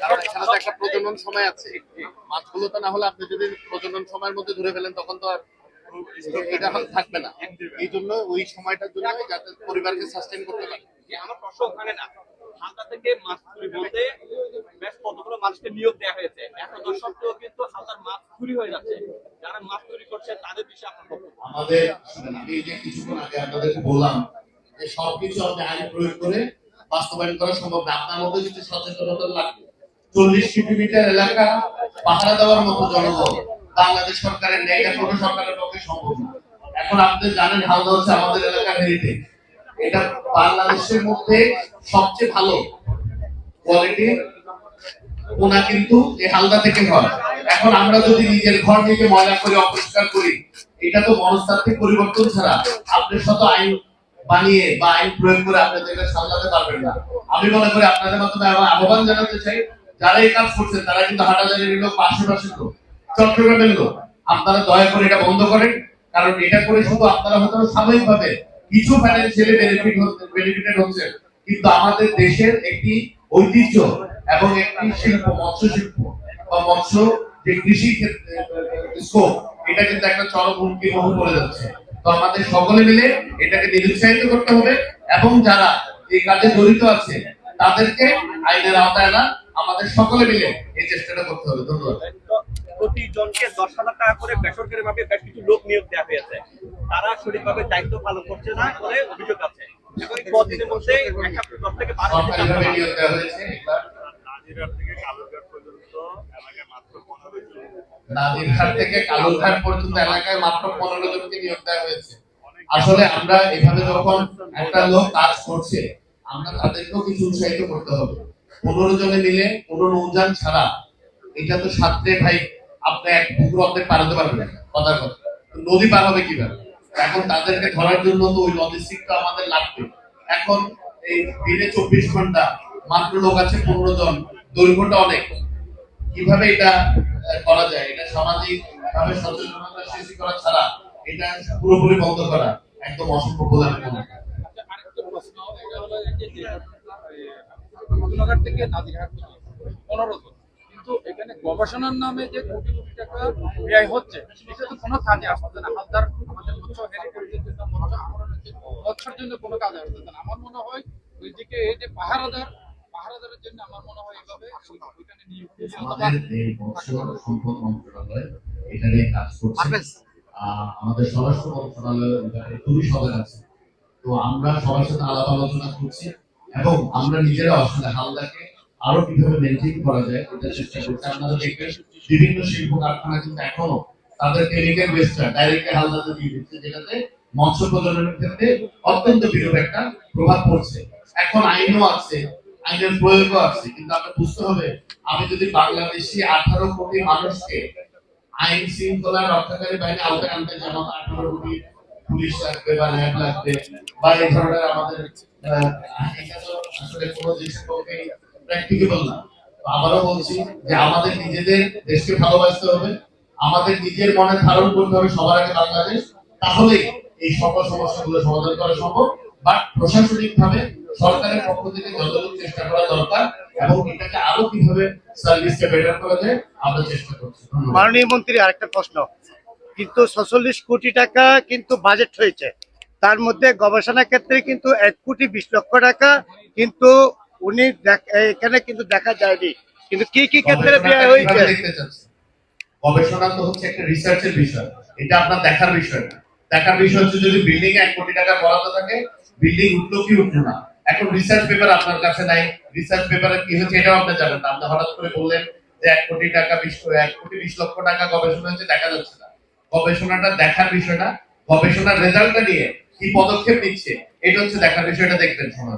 কারণ এখানে তো একটা প্রজনন সময় আছে। মাছগুলো তো না হলে আপনি যদি প্রজনন সময়ের মধ্যে ধরে ফেলেন তখন তো আর এটা থাকবে না। এই জন্য ওই সময়টার জন্য যাতে পরিবারকে সাস্টেইন করতে পারে। আমার প্রশ্ন ওখানে না, হালদা থেকে মাছ চুরি বলতে বেশ কতগুলো মানুষকে নিয়োগ দেওয়া হয়েছে, এত সত্ত্বেও কিন্তু হালদার মাছ চুরি হয়ে যাচ্ছে। যারা মাছ চুরি করছে তাদের বিষয়ে আপনার বক্তব্য? আমাদের আমি যে কিছুক্ষণ আগে আপনাদেরকে বললাম যে সবকিছু আপনি আইন প্রয়োগ করে বাস্তবায়ন করা সম্ভব না। আপনার মধ্যে কিছু সচেতনতা লাগবে। 40 কিলোমিটার এলাকা পাহারা দেওয়ার মতো জনবল বাংলাদেশ সরকারের নেই, এটা কোনো সরকারের পক্ষে সম্ভব না। এখন আপনি জানেন হালদা হচ্ছে আমাদের এলাকার হেরিটেজ, এটা বাংলাদেশের মধ্যে সবচেয়ে ভালো কোয়ালিটির পোনা কিন্তু এই হালদা থেকে হয়। এখন আমরা যদি নিজের ঘর থেকে ময়লা করে অপরিষ্কার করি, এটা তো মনস্তাত্ত্বিক পরিবর্তন ছাড়া আপনি শত আইন বানিয়ে বা আইন প্রয়োগ করে আপনাদের এটা সামলাতে পারবেন না। আমি মনে করি আপনাদের মাধ্যমে আহ্বান জানাতে চাই, যারা এই কাজ করছেন তারা কিন্তু হাটাজারির লোক, আশেপাশের লোক, চট্টগ্রামের লোক, আপনারা দয়া করে এটা বন্ধ করেন। কারণ এটা করে শুধু আপনারা হয়তো সাময়িকভাবে কিছু ফাইন্যান্সিয়ালি বেনিফিটেড হচ্ছে, কিন্তু আমাদের দেশের একটি ঐতিহ্য এবং একটি শিল্প, মৎস্য শিল্প বা মৎস্য যে কৃষি ক্ষেত্রে স্কোপ, এটা কিন্তু একটা চরম হুমকির মুখে পড়ে যাচ্ছে। তো আমাদের সকলে মিলে এটাকে নিরুৎসাহিত করতে হবে এবং যারা এই কাজে জড়িত আছে তাদেরকে আইনের আওতায় আনা আমাদের সকলে মিলে এই চেষ্টাটা করতে হবে। ধন্যবাদ। প্রতিজনকে 10,000 টাকা করে বেসরকারি ভাবে বেশ কিছু লোক নিয়োগ দেওয়া হয়েছে, তারা সঠিকভাবে দায়িত্ব পালন করছে না বলে অভিযোগ আছে। এখন কতদিনের মধ্যে 10 থেকে 12 সরকারিভাবে নিয়োগ দেওয়া হয়েছে। নাজিরহাট থেকে কালুরঘাট পর্যন্ত এলাকায় মাত্র 15 জনকে নিয়োগ দেওয়া হয়েছে। আসলে আমরা এভাবে যখন একটা লোক কাজ করছে, আমরা তাদেরকেও কিছু উৎসাহিত করতে হবে। 15 জনে মিলে কোনো নৌযান ছাড়া, এটা তো সাথে ভাই আপনি এক পুকুর অর্ধেক পারাতে পারবেন না, কথার কথা। নদী পার হবে কিভাবে? এখন তাদেরকে ধরার জন্য তো ওই লজিস্টিকটা আমাদের লাগবে। এখন এই দিনে 24 ঘন্টা মাত্র লোক আছে 15 জন, দৈর্ঘ্যটা অনেক। কিভাবে এটা করা যায়? এটা সামাজিক ভাবে সচেতনতা সৃষ্টি করা ছাড়া এটা পুরোপুরি বন্ধ করা একদম অসম্ভব বলে আমি মনে করি। মধুনগর থেকে নাজিরহাট 15 জন, কিন্তু এখানে গবেষণার নামে যে কোটি কোটি টাকা ব্যয় হচ্ছে এটা তো কোনো কাজে আসছে না। হালদার আমাদের মৎস্য হেরিটেজের জন্য, মৎস্যের জন্য কোনো কাজে আসছে না। আমার মনে হয় ওইদিকে এই যে পাহারাদারের জন্য আমার মনে হয় এভাবে ওইখানে নিয়োগ আমাদের এই মৎস্য সম্পদ মন্ত্রণালয় এটা নিয়ে কাজ করছে। আমাদের স্বরাষ্ট্র মন্ত্রণালয় খুবই সজাগ আছে। তো আমরা সবার সাথে আলাপ আলোচনা করছি এবং আমরা নিজেরা আসলে হালদাকে আরো কিভাবে মেনটেন করা যায় এটা চেষ্টা করছি। আপনারা দেখবেন বিভিন্ন শিল্প কারখানা কিন্তু এখনো তাদের কেমিক্যাল ওয়েস্টটা ডাইরেক্টলি হালদাতে দিয়ে দিচ্ছে, যেটাতে মৎস্য প্রজননের ক্ষেত্রে অত্যন্ত বিরূপ একটা প্রভাব পড়ছে। এখন আইনও আছে, আইনের প্রয়োগও আছে, কিন্তু আপনার বুঝতে হবে আমি যদি বাংলাদেশি 18 কোটি মানুষকে আইন শৃঙ্খলা রক্ষাকারী বাহিনী আওতায় আনতে, যেমন 18 কোটি পুলিশ লাগবে বা ন্যায় লাগবে বা এই ধরনের আমাদের এটা তো আসলে কোনো দেশের পক্ষে প্র্যাকটিকেবল না। তো আবারও বলছি যে আমাদের নিজেদের দেশকে ভালোবাসতে হবে, আমাদের নিজের মনে ধারণ করতে হবে সবার আগে বাংলাদেশ, তাহলেই এই সকল সমস্যাগুলো সমাধান করা সম্ভব। বাট প্রশাসনিক ভাবে সরকারের পক্ষ থেকে যতটুকু চেষ্টা করা দরকার এবং এটাকে আরো কিভাবে সার্ভিসটা বেটার করা যায় আমরা চেষ্টা করছি। মাননীয় মন্ত্রী, আরেকটা প্রশ্ন, কিন্তু 46 কোটি টাকা কিন্তু বাজেট হয়েছে, তার মধ্যে গবেষণা ক্ষেত্রে কিন্তু 1,20,00,000 টাকা কিন্তু উনি এখানে কিন্তু দেখা যায়নি, কিন্তু কি কি ক্ষেত্রে ব্যয় হয়েছে? গবেষণা তো হচ্ছে একটা রিসার্চের বিষয়, এটা আপনার দেখার বিষয় না। দেখার বিষয় হচ্ছে যদি বিল্ডিং 1 কোটি টাকা বরাদ্দ থাকে, বিল্ডিং উঠলো কি উঠলো না। এখন রিসার্চ পেপার আপনার কাছে নাই, রিসার্চ পেপারে কি হচ্ছে এটাও আপনি জানেন না। আপনি হঠাৎ করে বললেন যে 1,20,00,000 টাকা গবেষণা হচ্ছে, দেখা যাচ্ছে না। গবেষণাটা দেখার বিষয় না, গবেষণার রেজাল্টটা নিয়ে কি পদক্ষেপ নিচ্ছে এটা হচ্ছে দেখার বিষয়টা, দেখবেন সমাজ।